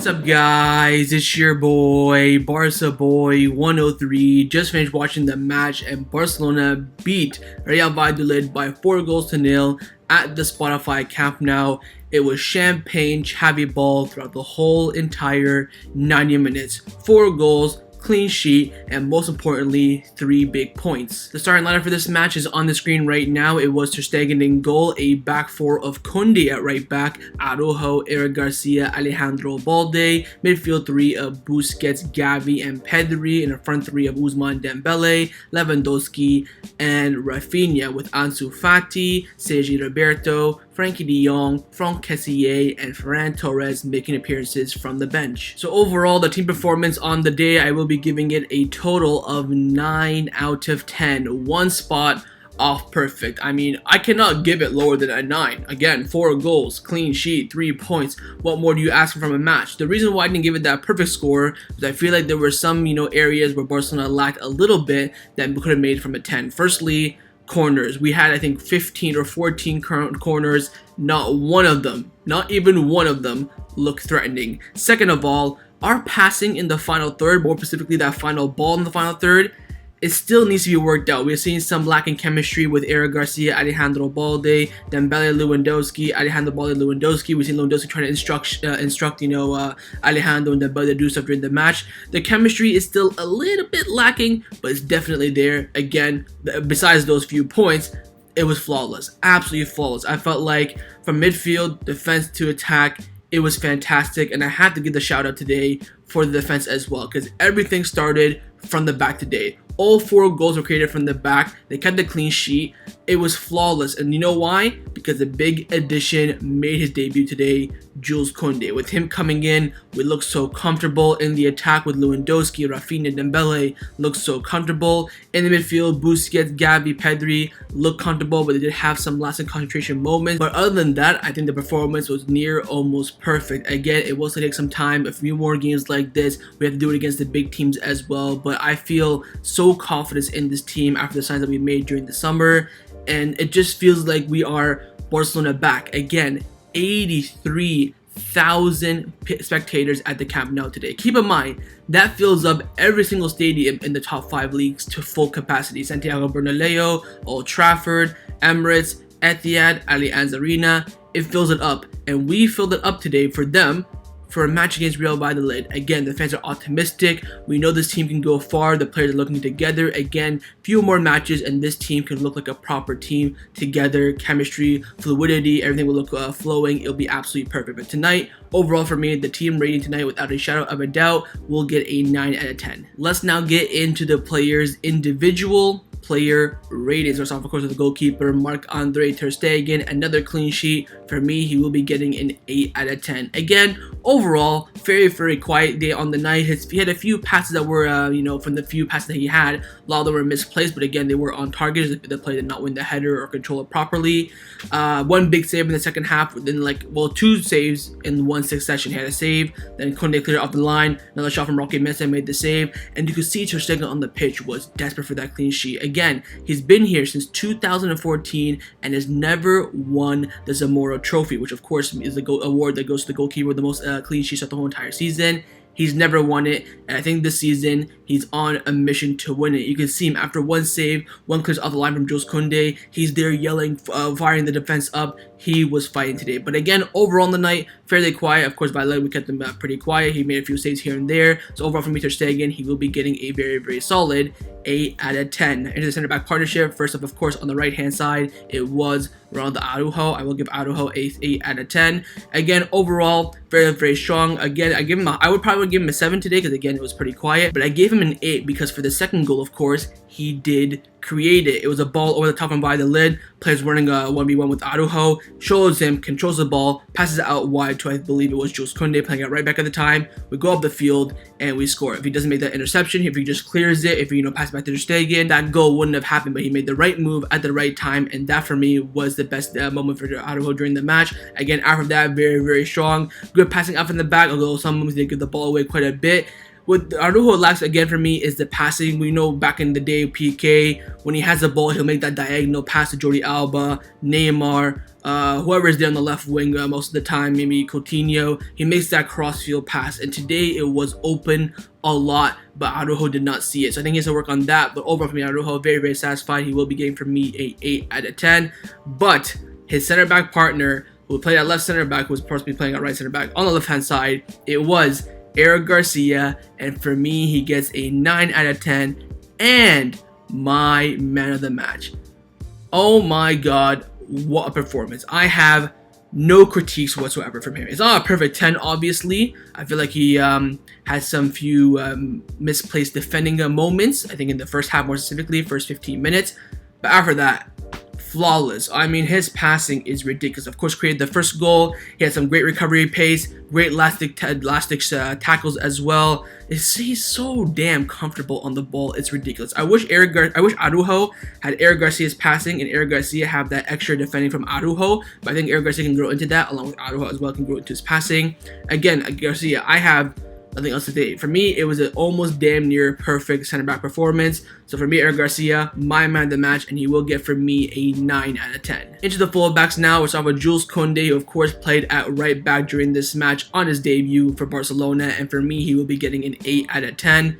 up, guys? It's your boy, Barca Boy 103. Just finished watching the match and Barcelona beat Real Valladolid by 4-0 at the Spotify Camp Nou. It was champagne Xavi Ball throughout the whole entire 90 minutes. 4 goals, clean sheet, and most importantly, 3 big points. The starting lineup for this match is on the screen right now. It was Ter Stegen in goal, a back four of Kounde at right back, Araujo, Eric Garcia, Alejandro Balde, midfield 3 of Busquets, Xavi, and Pedri, and a front 3 of Ousmane Dembele, Lewandowski, and Raphinha, with Ansu Fati, Sergi Roberto, Frankie de Jong, Kessie, and Ferran Torres making appearances from the bench. So overall, the team performance on the day, I will be giving it a total of 9 out of 10. One spot off perfect. I mean, I cannot give it lower than a 9. Again, 4 goals, clean sheet, 3 points. What more do you ask for from a match? The reason why I didn't give it that perfect score is I feel like there were some, areas where Barcelona lacked a little bit that we could have made from a 10. Firstly, corners. We had, I think, 15 or 14 current corners. Not one of them, not even one of them, looked threatening. Second of all, our passing in the final third, more specifically that final ball in the final third, it still needs to be worked out. We're seeing some lacking chemistry with Eric Garcia, Alejandro Balde, Dembele, Lewandowski, Alejandro Balde, Lewandowski. We've seen Lewandowski trying to instruct Alejandro and Dembele to do stuff during the match. The chemistry is still a little bit lacking, but it's definitely there. Again, besides those few points, it was flawless, absolutely flawless. I felt like from midfield, defense to attack, it was fantastic, and I had to give the shout out today for the defense as well, because everything started from the back today. All 4 goals were created from the back. They kept the clean sheet. It was flawless. And you know why? Because the big addition made his debut today, Jules Kounde. With him coming in, we looked so comfortable in the attack with Lewandowski, Raphinha, Dembele looked so comfortable. In the midfield, Busquets, Xavi, Pedri looked comfortable, but they did have some lasting concentration moments. But other than that, I think the performance was near almost perfect. Again, it will take some time. A few more games like this, we have to do it against the big teams as well. But I feel so confident in this team after the signs that we made during the summer. And it just feels like we are Barcelona back. Again, 83,000 spectators at the Camp Nou today. Keep in mind, that fills up every single stadium in the top 5 leagues to full capacity. Santiago Bernabeu, Old Trafford, Emirates, Etihad, Allianz Arena. It fills it up. And we filled it up today for them, for a match against Real Valladolid. Again, the fans are optimistic. We know this team can go far. The players are looking together. Again, few more matches and this team can look like a proper team together. Chemistry, fluidity, everything will look flowing. It'll be absolutely perfect. But tonight, overall for me, the team rating tonight, without a shadow of a doubt, will get a 9 out of 10. Let's now get into the players' individual player ratings. First off, of course, with the goalkeeper, Marc-Andre Ter Stegen, another clean sheet. For me, he will be getting an 8 out of 10. Again, overall, very, very quiet day on the night. He had a few passes that were, from the few passes that he had, a lot of them were misplaced, but again, they were on target. The player did not win the header or control it properly. One big save in the second half, then 2 saves in one succession. He had a save, then Kounde cleared it off the line, another shot from Messi made the save, and you could see Ter Stegen on the pitch was desperate for that clean sheet. Again, he's been here since 2014 and has never won the Zamora Trophy, which of course is the award that goes to the goalkeeper with the most clean sheets of the whole entire season. He's never won it, and I think this season he's on a mission to win it. You can see him after one save, one clears off the line from Jules Kounde. He's there yelling, firing the defense up. He was fighting today. But again, overall on the night, fairly quiet. Of course, by leg, we kept him pretty quiet. He made a few saves here and there. So overall for me, Ter Stegen, he will be getting a very, very solid 8 out of 10. Into the center back partnership, first up, of course, on the right hand side, it was Ronaldo Araujo. I will give Araujo a 8 out of 10. Again, overall, very, very strong. Again, I would probably give him a 7 today because again, it was pretty quiet. But I gave him an 8 because for the second goal, of course, he did create it. It was a ball over the top and by the lid. Players running a 1v1 with Araujo. Shows him, controls the ball, passes it out wide to, I believe it was Jules Kounde playing it right back at the time. We go up the field and we score. If he doesn't make that interception, if he just clears it, if he passes back to Ter Stegen, that goal wouldn't have happened. But he made the right move at the right time, and that for me was the best moment for Araujo during the match. Again, after that, very, very strong. Good passing out from the back, although some moments they give the ball away quite a bit. What Araujo lacks again for me is the passing. We know back in the day, Pique, when he has the ball, he'll make that diagonal pass to Jordi Alba, Neymar, whoever is there on the left wing most of the time, maybe Coutinho, he makes that cross-field pass, and today it was open a lot, but Araujo did not see it. So I think he has to work on that, but overall for me, Araujo, very, very satisfied. He will be getting from me a 8 out of 10, but his center back partner, who played at left center back, who was supposed to be playing at right center back on the left-hand side, it was Eric Garcia, and for me, he gets a 9 out of 10, and my man of the match. Oh my god, what a performance. I have no critiques whatsoever from him. It's not a perfect 10, obviously. I feel like he has some few misplaced defending moments, I think in the first half more specifically, first 15 minutes. But after that, flawless. I mean, his passing is ridiculous. Of course, created the first goal. He had some great recovery pace, great elastic tackles as well. He's so damn comfortable on the ball. It's ridiculous. I wish Araujo had Eric Garcia's passing and Eric Garcia have that extra defending from Araujo. But I think Eric Garcia can grow into that, along with Araujo as well can grow into his passing. Again, Garcia, I have nothing else to say. For me, it was an almost damn near perfect center back performance. So for me, Eric Garcia, my man of the match, and he will get from me a 9 out of 10. Into the fullbacks now. We're starting with Jules Kounde, who of course played at right back during this match on his debut for Barcelona, and for me, he will be getting an 8 out of 10.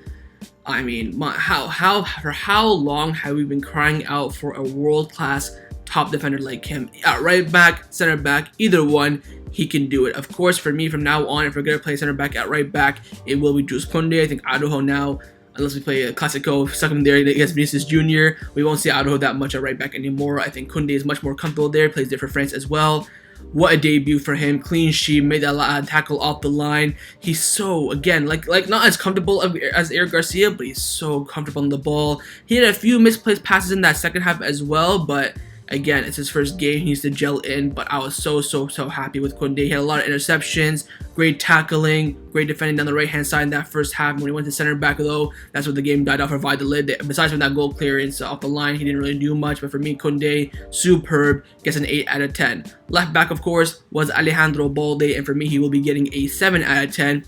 I mean, for how long have we been crying out for a world-class top defender like him? At right back, center back, either one, he can do it. Of course, for me, from now on, if we're going to play center back at right back, it will be Jules Kounde. I think Araujo now, unless we play a Classico, stuck him there against Vinicius Jr., we won't see Araujo that much at right back anymore. I think Kounde is much more comfortable there, plays there for France as well. What a debut for him. Clean sheet, made that tackle off the line. He's so, again, like not as comfortable as Eric Garcia, but he's so comfortable on the ball. He had a few misplaced passes in that second half as well, but again, it's his first game. He needs to gel in, but I was so happy with Kounde. He had a lot of interceptions, great tackling, great defending down the right-hand side in that first half. When he went to center back, though, that's what the game died off for Valladolid. Besides from that goal clearance off the line, he didn't really do much, but for me, Kounde, superb, gets an 8 out of 10. Left back, of course, was Alejandro Balde, and for me, he will be getting a 7 out of 10.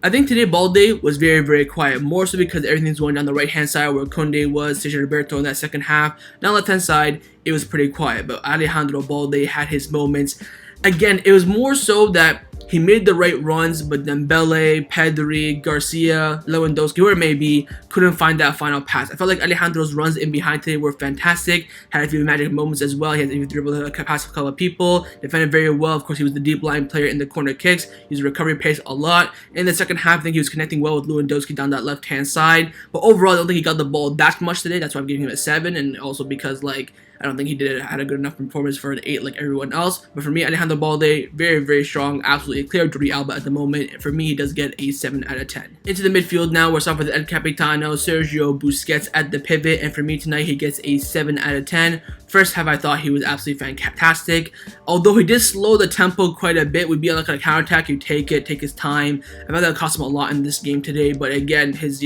I think today Balde was very quiet, more so because everything's going down the right-hand side where Kounde was, Roberto in that second half. Down the left-hand side, it was pretty quiet, but Alejandro Balde had his moments. Again, it was more so that he made the right runs, but Dembele, Pedri, Garcia, Lewandowski, whoever it may be, couldn't find that final pass. I felt like Alejandro's runs in behind today were fantastic. Had a few magic moments as well. He had to dribble past a couple of people. Defended very well. Of course, he was the deep line player in the corner kicks. He was recovery pace a lot. In the second half, I think he was connecting well with Lewandowski down that left-hand side. But overall, I don't think he got the ball that much today. That's why I'm giving him a 7. And also because, I don't think he had a good enough performance for an 8 like everyone else. But for me, Alejandro Balde, very strong, absolutely clear Jordi Alba at the moment. And for me, he does get a 7 out of 10. Into the midfield now, we're starting with El Capitano, Sergio Busquets at the pivot. And for me tonight, he gets a 7 out of 10. First half, I thought he was absolutely fantastic. Although he did slow the tempo quite a bit. We'd be on like a counterattack, you take his time. I thought that cost him a lot in this game today. But again, his,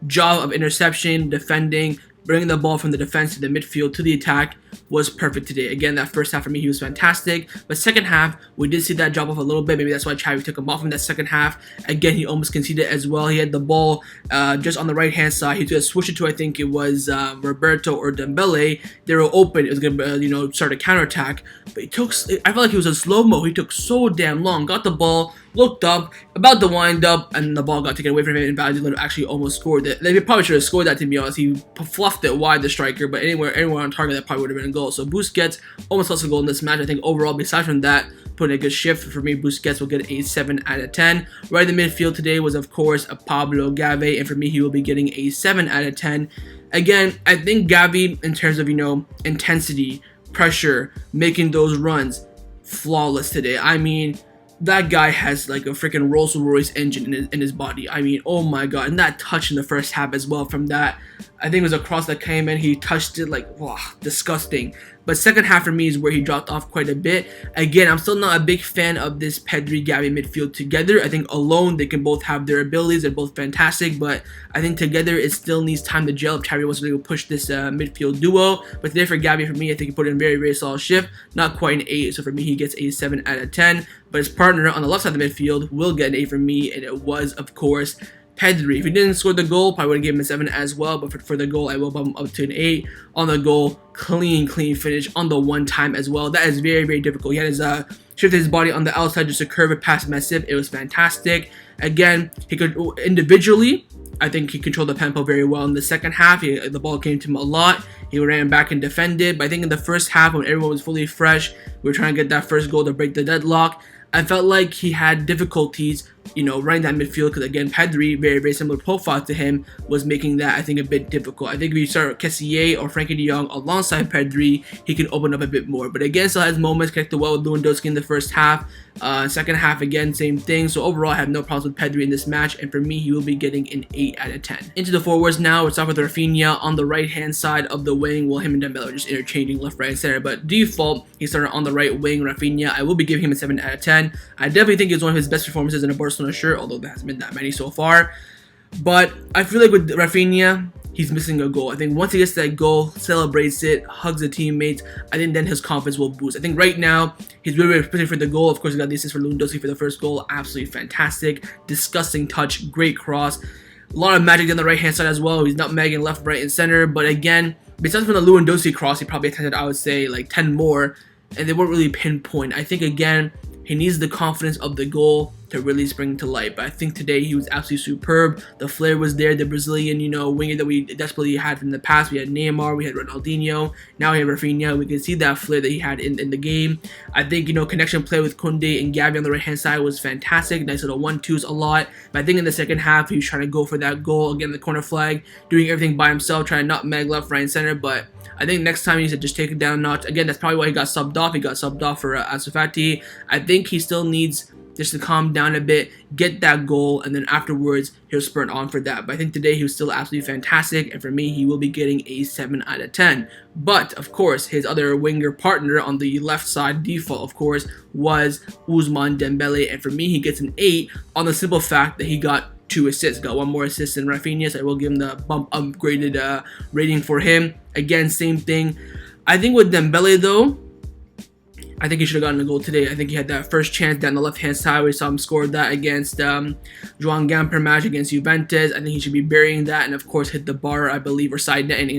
job of interception, defending, bringing the ball from the defense to the midfield to the attack was perfect today. Again, that first half for me, he was fantastic. But second half, we did see that drop off a little bit. Maybe that's why Xavi took him off in that second half. Again, he almost conceded as well. He had the ball just on the right-hand side. He just switched it to, I think it was Roberto or Dembele. They were open. It was going to, start a counterattack. But I felt like he was in slow-mo. He took so damn long. Got the ball, looked up, about to wind up, and the ball got taken away from him, and Valladolid actually almost scored it. They probably should have scored that, to be honest. He fluffed it wide, the striker, but anywhere on target, that probably would have been a goal. So Busquets almost lost a goal in this match. I think overall, besides from that, put in a good shift. For me, Busquets will get a 7 out of 10. Right in the midfield today was, of course, a Pablo Gavi, and for me, he will be getting a 7 out of 10. Again, I think Gavi, in terms of, intensity, pressure, making those runs, flawless today. I mean, that guy has like a freaking Rolls-Royce engine in his body. I mean, oh my god. And that touch in the first half as well from that, I think it was a cross that came in. He touched it like, wow, disgusting. But second half for me is where he dropped off quite a bit. Again, I'm still not a big fan of this Pedri-Gavi midfield together. I think alone they can both have their abilities. They're both fantastic. But I think together it still needs time to gel if Xavi wants to push this midfield duo. But today for Gavi, for me, I think he put in very solid shift. Not quite an 8. So for me, he gets a 7 out of 10. But his partner on the left side of the midfield will get an 8 from me. And it was, of course, Pedri, if he didn't score the goal, probably would have given him a 7 as well, but for the goal, I will bump him up to an 8. On the goal, clean finish on the one time as well. That is very difficult. He had his shifted his body on the outside just to curve it past Messi. It was fantastic. Again, he could individually, I think he controlled the tempo very well in the second half. The ball came to him a lot. He ran back and defended. But I think in the first half, when everyone was fully fresh, we were trying to get that first goal to break the deadlock. I felt like he had difficulties, running that midfield because, again, Pedri, very similar profile to him, was making that, I think, a bit difficult. I think if you start Kessie or Frankie de Jong alongside Pedri, he can open up a bit more. But again, still has moments, connected well with Lewandowski in the first half. Second half, again, same thing. So overall, I have no problems with Pedri in this match, and for me, he will be getting an 8 out of 10. Into the forwards now, let's start with Raphinha on the right-hand side of the wing. Well, him and Dembele are just interchanging left, right, and center, but default, he started on the right wing, Raphinha. I will be giving him a 7 out of 10. I definitely think it's one of his best performances in a Barcelona shirt, although there hasn't been that many so far. But I feel like with Raphinha, he's missing a goal. I think once he gets that goal, celebrates it, hugs the teammates, I think then his confidence will boost. I think right now, he's really pushing for the goal. Of course, he got the assist for Lewandowski for the first goal. Absolutely fantastic. Disgusting touch. Great cross. A lot of magic on the right-hand side as well. He's nutmegging left, right, and center. But again, besides from the Lewandowski cross, he probably attempted, I would say, like 10 more. And they weren't really pinpoint. I think, again, he needs the confidence of the goal to really spring to light. But I think today he was absolutely superb. The flair was there. The Brazilian, winger that we desperately had in the past. We had Neymar, we had Ronaldinho. Now we have Raphinha. We can see that flair that he had in the game. I think, connection play with Kounde and Xavi on the right-hand side was fantastic. Nice little 1-2s a lot. But I think in the second half, he was trying to go for that goal. Again, the corner flag, doing everything by himself, trying to nutmeg left, right, and center. But I think next time he needs to just take it down a notch. Again, that's probably why he got subbed off. He got subbed off for Ansu Fati. I think he still needs just to calm down a bit, get that goal, and then afterwards, he'll sprint on for that. But I think today he was still absolutely fantastic, and for me, he will be getting a 7 out of 10. But, of course, his other winger partner on the left side, default, of course, was Ousmane Dembele, and for me, he gets an 8 on the simple fact that he got 2 assists. Got 1 more assist than Raphinha, so I will give him the upgraded rating for him. Again, same thing. I think with Dembele, though, I think he should have gotten a goal today. I think he had that first chance down the left-hand side. We saw him score that against Joan Gamper match against Juventus. I think he should be burying that and, of course, hit the bar, I believe, or side net.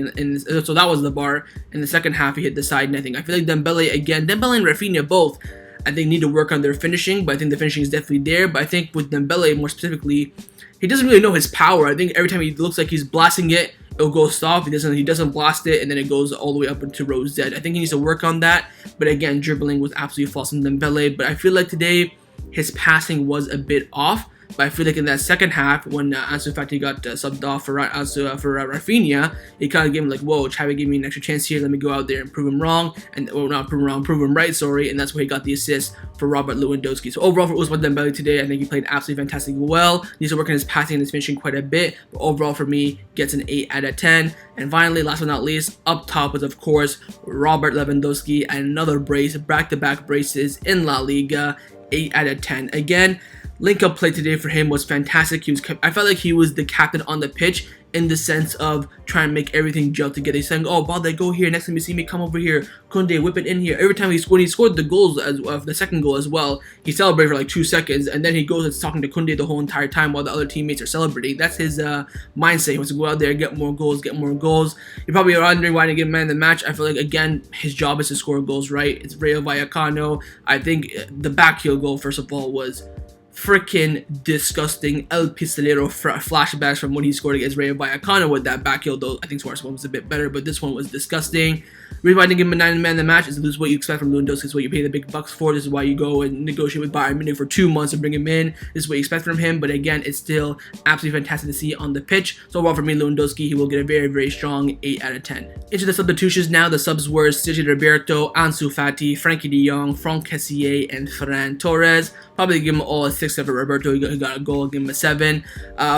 So that was the bar. In the second half, he hit the side netting. I feel like Dembele and Raphinha both, I think, need to work on their finishing, but I think the finishing is definitely there. But I think with Dembele, more specifically, he doesn't really know his power. I think every time he looks like he's blasting it, it'll go soft. He doesn't blast it, and then it goes all the way up into row Z. I think he needs to work on that. But again, dribbling was absolutely false in Dembele. But I feel like today his passing was a bit off. But I feel like in that second half, when Ansu Fati got subbed off for Raphinha, it kind of gave him like, whoa, Xavi gave me an extra chance here. Let me go out there and prove him wrong. Prove him right, sorry. And that's where he got the assist for Robert Lewandowski. So overall for Ousmane Dembele today, I think he played absolutely fantastically well. Needs to work on his passing and his finishing quite a bit. But overall for me, gets an 8 out of 10. And finally, last but not least, up top was, of course, Robert Lewandowski. And another brace, back-to-back braces in La Liga, 8 out of 10. Again, link-up play today for him was fantastic. I felt like he was the captain on the pitch in the sense of trying to make everything gel together. He's saying, oh, Balde, go here. Next time you see me, come over here. Kounde, whip it in here. Every time he scored the goals, the second goal as well, he celebrated for like 2 seconds, and then he goes and talking to Kounde the whole entire time while the other teammates are celebrating. That's his mindset. He wants to go out there, get more goals. You're probably wondering why he didn't get man of the match. I feel like, again, his job is to score goals, right? It's Real Valladolid. I think the back heel goal, first of all, was freaking disgusting. El Pistolero flashbacks from when he scored against Real Valladolid with that back heel, though I think Suarez one was a bit better, but this one was disgusting. The reason why I didn't give him a 9 man in the match is this is what you expect from Lewandowski. This is what you pay the big bucks for. This is why you go and negotiate with Bayern Munich for 2 months and bring him in. This is what you expect from him, but again, it's still absolutely fantastic to see on the pitch. So overall for me, Lewandowski, he will get a very strong 8 out of 10. Into the substitutions now. The subs were Roberto, Ansu Fati, Frankie de Jong, Kessie, and Ferran Torres. Probably give him all a 6 for Roberto. He got a goal, give him a 7.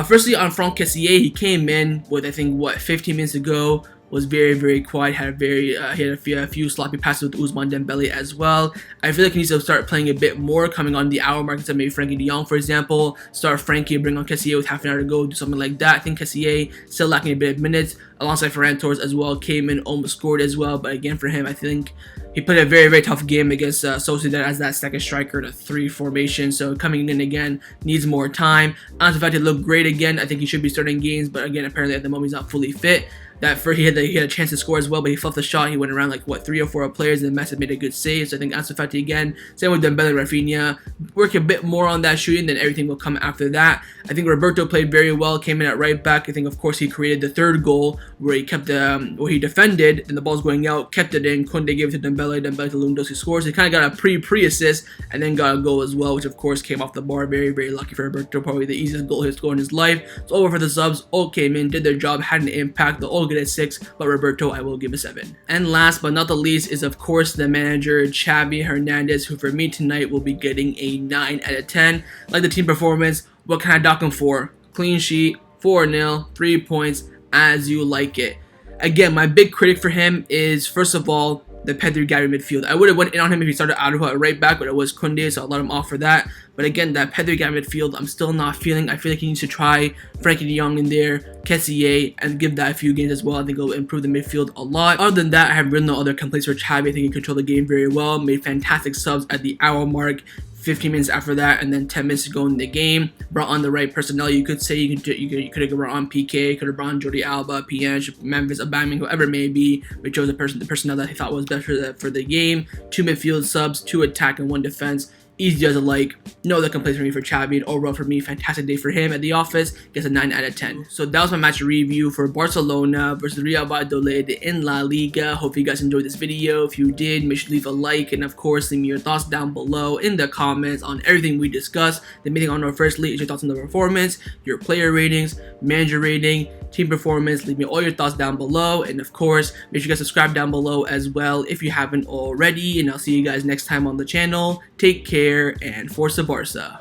Firstly, on Kessie, he came in with, I think, 15 minutes to go, was very, very quiet. He had a few sloppy passes with Ousmane Dembele as well. I feel like he needs to start playing a bit more, coming on the hour mark instead of maybe Frankie de Jong, for example. Start Frankie, bring on Kessie with half an hour to go, do something like that. I think Kessie still lacking a bit of minutes, alongside Ferran Torres as well. Came in, almost scored as well, but again for him, I think he played a very, very tough game against Sociedad as that second striker in a 3 formation. So coming in again needs more time. Ansu Fati looked great again. I think he should be starting games, but again, apparently at the moment he's not fully fit. That first he had a chance to score as well, but he fluffed the shot. He went around like 3 or 4 players, and Messi made a good save. So I think Ansu Fati again, same with Dembele, Raphinha, work a bit more on that shooting, then everything will come after that. I think Roberto played very well, came in at right back. I think of course he created the third goal where he kept where he defended, and the ball's going out, kept it in. Kounde gave it to Dembele to Lewandowski scores. He kind of got a pre-assist and then got a goal as well, which of course came off the bar. Very, very lucky for Roberto, probably the easiest goal he's scored in his life. It's over for the subs. All came in, did their job, had an impact. They'll all get a 6, but Roberto I will give a 7. And last but not the least is of course the manager Xavi Hernandez, who for me tonight will be getting a 9 out of 10. Like the team performance, what can I dock him for? Clean sheet, 4-0, 3 points, as you like it. Again, my big critic for him is, first of all, the Pedri Gary midfield. I would have went in on him if he started Araujo at right back, but it was Kounde, so I'll let him off for that. But again, that Pedri Gary midfield, I'm still not feeling. I feel like he needs to try Frankie de Jong in there, Kessie, and give that a few games as well. I think it'll improve the midfield a lot. Other than that, I have really no other complaints for Xavi. I think he controlled the game very well, made fantastic subs at the hour mark, 15 minutes after that, and then 10 minutes to go in the game. Brought on the right personnel. You could say you could have brought on Pique, could have brought on Jordi Alba, Pique, Memphis, Aubameyang, whoever it may be, but chose the personnel that he thought was best for the game. 2 midfield subs, 2 attack, and 1 defense. Easy as a like. No other complaints for me for Xavi. And overall for me, fantastic day for him at the office. Gets a 9 out of 10. So that was my match review for Barcelona versus Real Valladolid in La Liga. Hope you guys enjoyed this video. If you did, make sure to leave a like, and of course leave me your thoughts down below in the comments on everything we discussed. The main thing I want to know firstly is your thoughts on the performance, your player ratings, manager rating, team performance. Leave me all your thoughts down below, and of course make sure you guys subscribe down below as well if you haven't already, and I'll see you guys next time on the channel. Take care and Forza Barca.